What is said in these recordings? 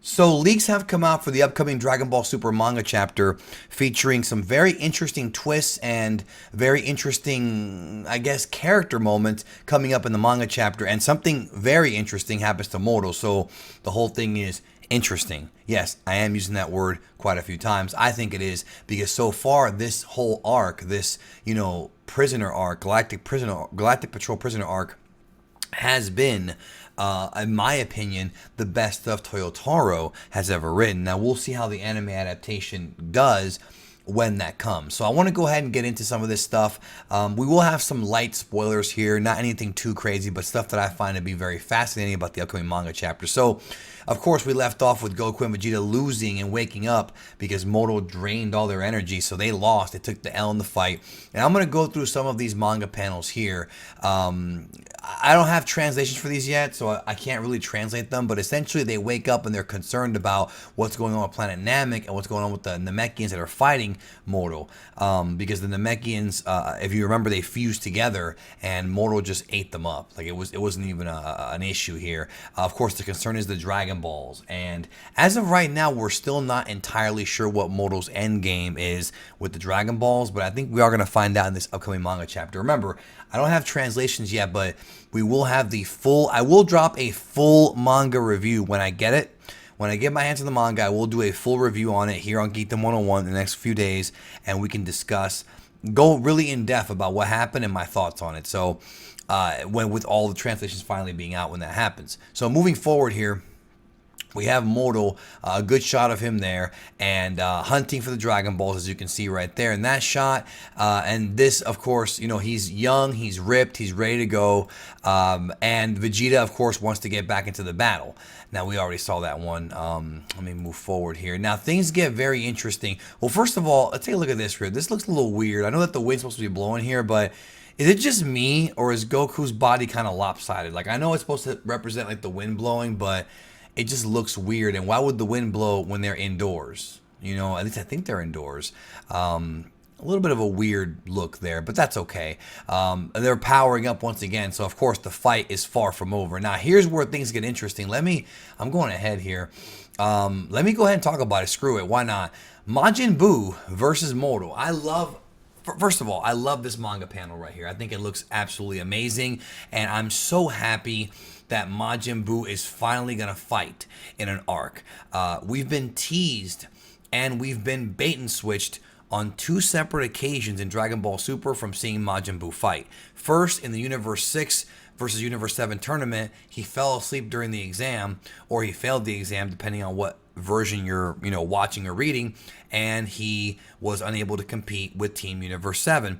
So leaks have come out for the upcoming Dragon Ball Super Manga Chapter, featuring some very interesting twists and very interesting, I guess, character moments coming up in the manga chapter, and something very interesting happens to MORO. So the whole thing is interesting. Yes, I am using that word quite a few times. I think it is because so far this whole arc, this prisoner arc, Galactic Patrol prisoner arc, has been, in my opinion, the best stuff Toyotaro has ever written. Now, we'll see how the anime adaptation does when that comes. So I want to go ahead and get into some of this stuff. We will have some light spoilers here, not anything too crazy, but stuff that I find to be very fascinating about the upcoming manga chapter. So, of course, we left off with Goku and Vegeta losing and waking up because MORO drained all their energy, so they lost. They took the L in the fight. And I'm going to go through some of these manga panels here. I don't have translations for these yet, so I can't really translate them, but essentially they wake up and they're concerned about what's going on with Planet Namek and what's going on with the Namekians that are fighting MORO, because the Namekians, if you remember, they fused together and MORO just ate them up. Like, it wasn't even an issue here. Of course, the concern is the Dragon Balls, and as of right now, we're still not entirely sure what MORO's end game is with the Dragon Balls, but I think we are going to find out in this upcoming manga chapter. Remember, I don't have translations yet, but we will have I will drop a full manga review when I get it. When I get my hands on the manga, I will do a full review on it here on Geekdom 101 in the next few days, and we can go really in depth about what happened and my thoughts on it. So, with all the translations finally being out when that happens. So, moving forward here, we have MORO, a good shot of him there, and hunting for the Dragon Balls, as you can see right there in that shot. And this, of course, he's young, he's ripped, he's ready to go. And Vegeta, of course, wants to get back into the battle. Now, we already saw that one. Let me move forward here. Now, things get very interesting. Well, first of all, let's take a look at this here. This looks a little weird. I know that the wind's supposed to be blowing here, but is it just me, or is Goku's body kind of lopsided? Like, I know it's supposed to represent, like, the wind blowing, but it just looks weird. And why would the wind blow when they're indoors? At least I think they're indoors. A little bit of a weird look there, but that's okay. They're powering up once again, so of course the fight is far from over. Now, here's where things get interesting. I'm going ahead here. Let me go ahead and talk about it. Screw it, why not? Majin Buu versus MORO. First of all, I love this manga panel right here. I think it looks absolutely amazing, and I'm so happy that Majin Buu is finally going to fight in an arc. We've been teased and we've been bait and switched on two separate occasions in Dragon Ball Super from seeing Majin Buu fight. First, in the Universe 6 versus Universe 7 tournament, he fell asleep during the exam, or he failed the exam, depending on what version you're watching or reading, and he was unable to compete with Team Universe 7.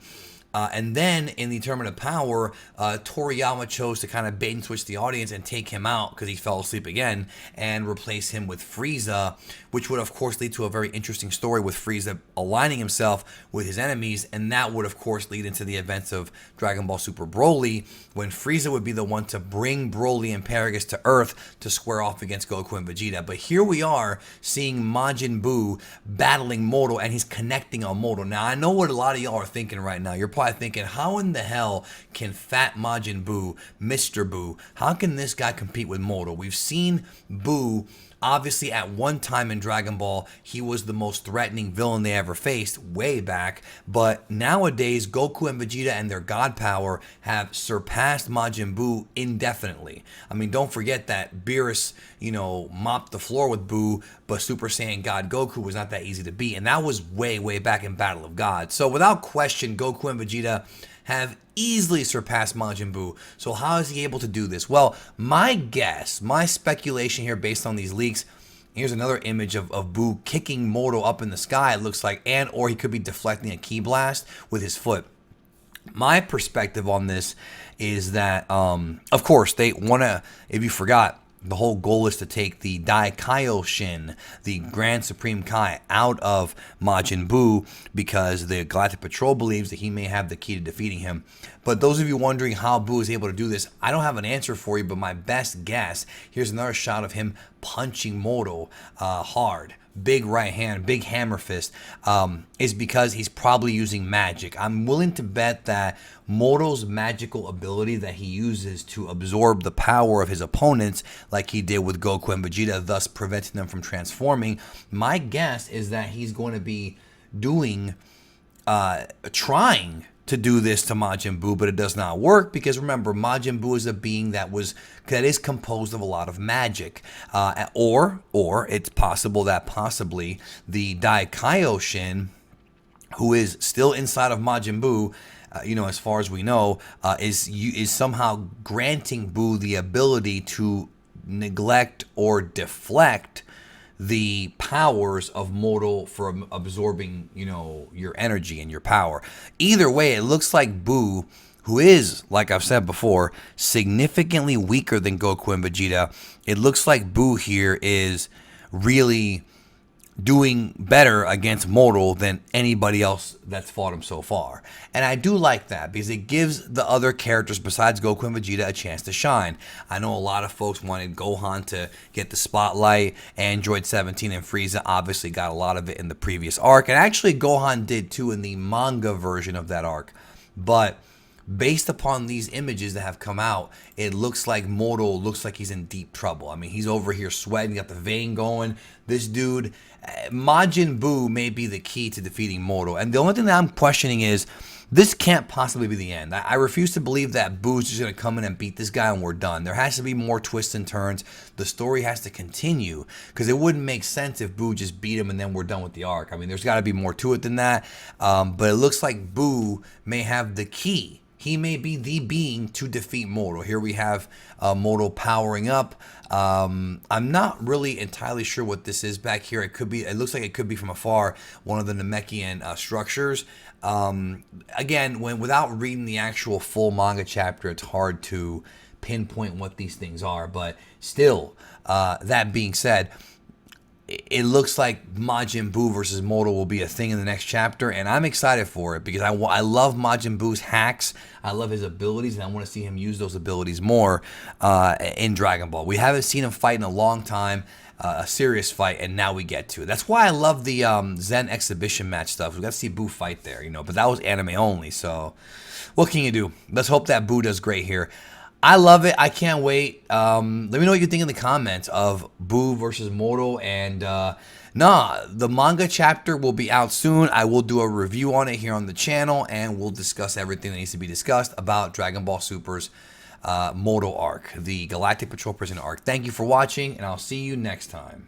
And then in the Tournament of Power, Toriyama chose to kind of bait and switch the audience and take him out because he fell asleep again and replace him with Frieza, which would of course lead to a very interesting story with Frieza aligning himself with his enemies, and that would of course lead into the events of Dragon Ball Super Broly, when Frieza would be the one to bring Broly and Paragus to Earth to square off against Goku and Vegeta. But here we are seeing Majin Buu battling MORO, and he's connecting on MORO. Now, I know what a lot of y'all are thinking right now. You're probably thinking, how in the hell can Fat Majin Buu, Mr. Buu, how can this guy compete with MORO? We've seen Buu, obviously at one time in Dragon Ball, he was the most threatening villain they ever faced way back, but nowadays Goku and Vegeta and their god power have surpassed Majin Buu indefinitely. I mean, don't forget that Beerus, mopped the floor with Buu, but Super Saiyan God Goku was not that easy to beat, and that was way, way back in Battle of Gods. So without question, Goku and Vegeta have easily surpassed Majin Buu. So how is he able to do this? Well, my guess, my speculation here based on these leaks, here's another image of Buu kicking MORO up in the sky, it looks like, or he could be deflecting a ki blast with his foot. My perspective on this is that, of course, they want to, if you forgot, the whole goal is to take the Daikaioshin, the Grand Supreme Kai, out of Majin Buu because the Galactic Patrol believes that he may have the key to defeating him. But those of you wondering how Buu is able to do this, I don't have an answer for you, but my best guess, here's another shot of him punching MORO hard. big right hand, big hammer fist, is because he's probably using magic. I'm willing to bet that Moro's magical ability that he uses to absorb the power of his opponents, like he did with Goku and Vegeta, thus preventing them from transforming, my guess is that he's going to be doing, trying to do this to Majin Buu, but it does not work because remember, Majin Buu is a being that is composed of a lot of magic, or it's possible that possibly the Daikaioshin, who is still inside of Majin Buu, as far as we know, is somehow granting Buu the ability to neglect or deflect the powers of Moro for absorbing, your energy and your power. Either way, it looks like Buu, who is, like I've said before, significantly weaker than Goku and Vegeta, it looks like Buu here is really doing better against Moro than anybody else that's fought him so far. And I do like that because it gives the other characters besides Goku and Vegeta a chance to shine. I know a lot of folks wanted Gohan to get the spotlight. Android 17 and Frieza obviously got a lot of it in the previous arc. And actually Gohan did too in the manga version of that arc. But based upon these images that have come out, it looks like Moro looks like he's in deep trouble. I mean, he's over here sweating, got the vein going. This dude, Majin Buu may be the key to defeating Moro. And the only thing that I'm questioning is, this can't possibly be the end. I refuse to believe that Buu's just going to come in and beat this guy and we're done. There has to be more twists and turns. The story has to continue because it wouldn't make sense if Buu just beat him and then we're done with the arc. I mean, there's got to be more to it than that. But it looks like Buu may have the key. He may be the being to defeat Moro. Here we have Moro powering up. I'm not really entirely sure what this is back here. It looks like it could be from afar one of the Namekian structures. Again, without reading the actual full manga chapter, it's hard to pinpoint what these things are. But still, that being said, it looks like Majin Buu versus Moro will be a thing in the next chapter, and I'm excited for it because I love Majin Buu's hacks. I love his abilities, and I want to see him use those abilities more in Dragon Ball. We haven't seen him fight in a long time, a serious fight, and now we get to it. That's why I love the Zen exhibition match stuff. We got to see Buu fight there, but that was anime only, so what can you do? Let's hope that Buu does great here. I love it. I can't wait. Let me know what you think in the comments of Buu versus Moro. And the manga chapter will be out soon. I will do a review on it here on the channel, and we'll discuss everything that needs to be discussed about Dragon Ball Super's Moro arc, the Galactic Patrol Prisoner arc. Thank you for watching, and I'll see you next time.